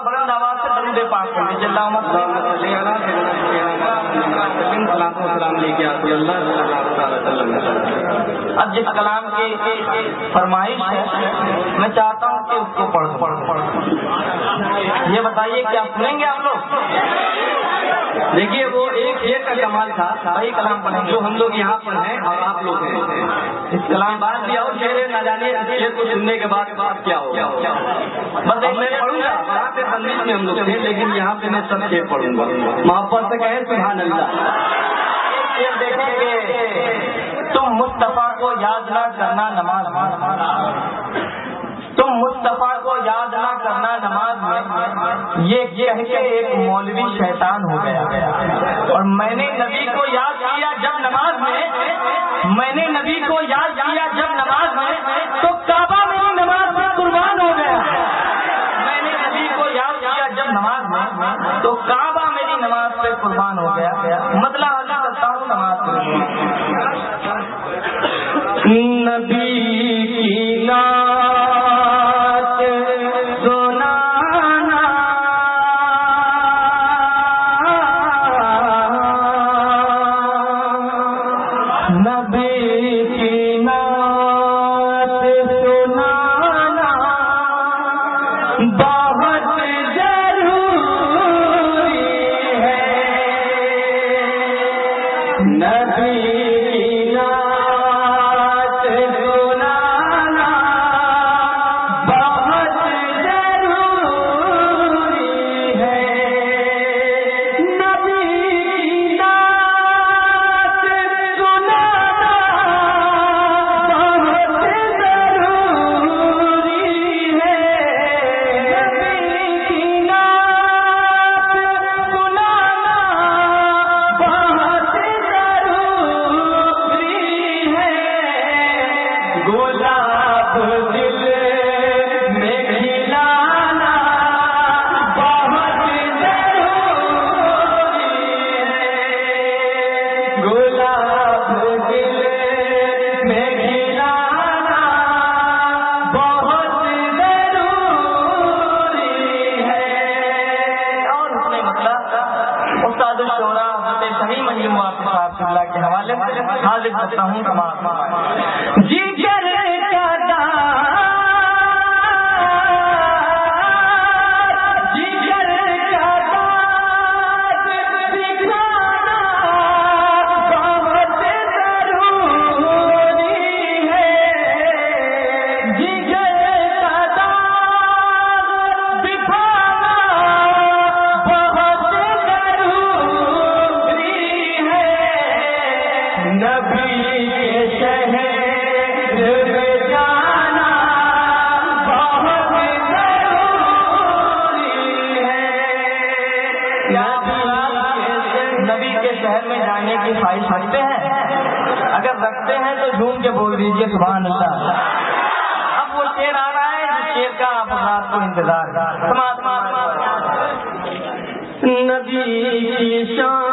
بلند آواز سے درود پاک پڑھیں جل اب جس کلام کی فرمائش ہے میں چاہتا ہوں کہ اس کو پڑھ یہ بتائیے کیا سنیں گے آپ لوگ؟ دیکھیے وہ ایک کا کمال تھا، وہی کلام پڑھیں جو ہم لوگ یہاں پر ہیں اور آپ لوگ ہیں. اس کلام بات بھی اور شعر نہ جانے شعر کو سننے کے بعد کیا ہوگا. بس میں پڑھوں گا، وہاں پہ تندیش میں ہم لوگ تھے لیکن یہاں پہ میں سب شعر پڑھوں گا. محبت سے کہیں سبحان اللہ. دیکھیں کہ تم مصطفیٰ کو یاد نہ کرنا نماز میں، تم مصطفیٰ کو یاد نہ کرنا نماز میں، یہ کہہ کے ایک مولوی شیطان ہو گیا. اور میں نے نبی کو یاد کیا جب نماز میں، میں نے نبی کو یاد کیا جب نماز میں، تو کعبہ میری نماز میں قربان ہو گیا. میں نے نبی کو یاد کیا جب نماز میں، تو کعبہ میری نماز پہ قربان ہو گیا. مطلب اللہ کرتا ہوں نماز نبی کی نعت سنانا، نبی کی نعت سنانا بہت ضروری ہے. نبی کے حوالے سے حاضر کرتا ہوں. جگر کا جگر کا دکھانا بہت ضروری ہے. جگر کا دکھانا بہت ضروری ہے. نبی کے شہر میں جانا بہت ضروری ہے. نبی کے شہر میں جانے کی خواہش رکھتے ہیں؟ اگر رکھتے ہیں تو جھوم کے بول دیجیے سبحان اللہ. اب وہ شعر آ رہا ہے جس شعر کا آپ رات کو انتظار نبی کی شان.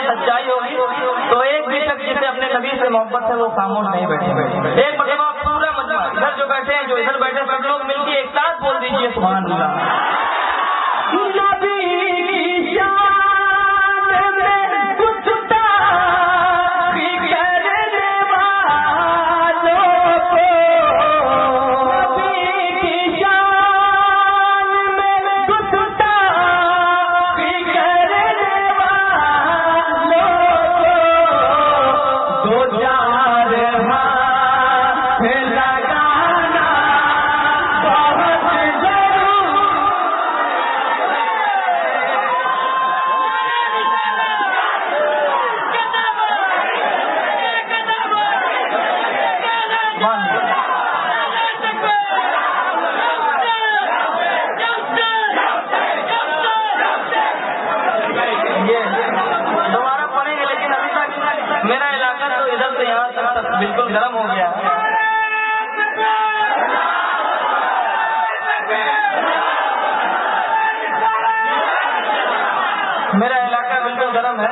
سچائی ہوگی تو ایک بھی شخص جسے اپنے نبی سے محبت ہے وہ خاموش نہیں بیٹھے. ایک مرتبہ پورا مجمع ادھر جو بیٹھے ہیں جو ادھر بیٹھے سب لوگ مل کے ایک ساتھ بول دیجیے سبحان اللہ. نبی کی شان میں کچھ بالکل گرم ہو گیا. میرا علاقہ بالکل گرم ہے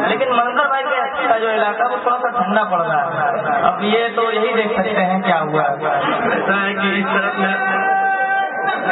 لیکن منظر بھائی کا جو علاقہ وہ تھوڑا سا ٹھنڈا پڑ رہا ہے. اب یہ تو یہی دیکھ سکتے ہیں کیا ہوا ہے.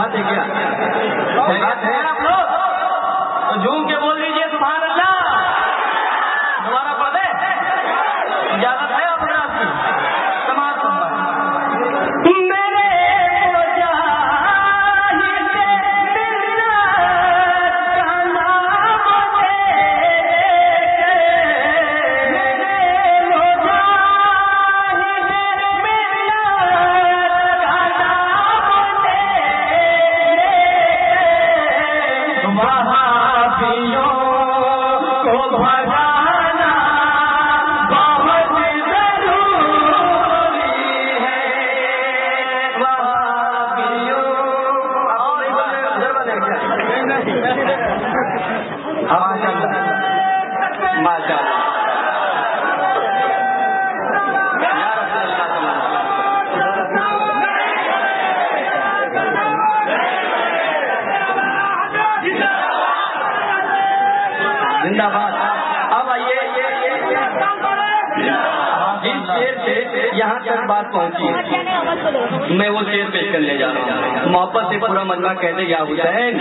بات ہے کیا؟ خیریت ہے آپ لوگ؟ تو جھوم کے بول دیجیے سبحان اللہ. دوبارہ پڑھ دیں؟ اجازت ہے آپ حضرات کی؟ سماعت فرمائیں. زندہ باد. اب آئیے جس شیر سے یہاں تک بات پہنچی ہے میں وہ شیر پیش کرنے جا رہا ہوں. محبت سے پورا مجمع کہتے یا حسین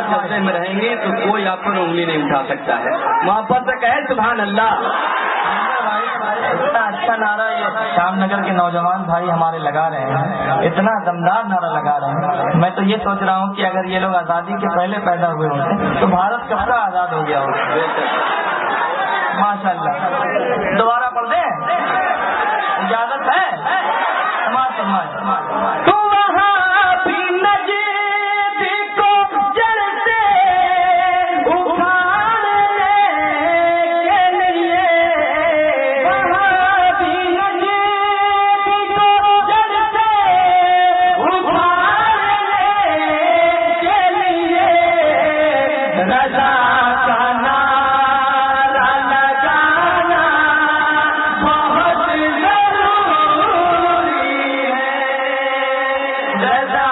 جلسے میں رہیں گے تو کوئی آپ پر انگلی نہیں اٹھا سکتا ہے. محبت سے کہے سبحان اللہ. اتنا اچھا نعرہ یہ شام نگر کے نوجوان بھائی ہمارے لگا رہے ہیں, اتنا دمدار نعرہ لگا رہے ہیں. میں تو یہ سوچ رہا ہوں کہ اگر یہ لوگ آزادی کے پہلے پیدا ہوئے ہوتے تو بھارت کب کا آزاد ہو گیا ہوتا. ماشاء اللہ. دوبارہ پڑھ دیں؟ اجازت ہے؟ سماعت فرمائیں. جیسا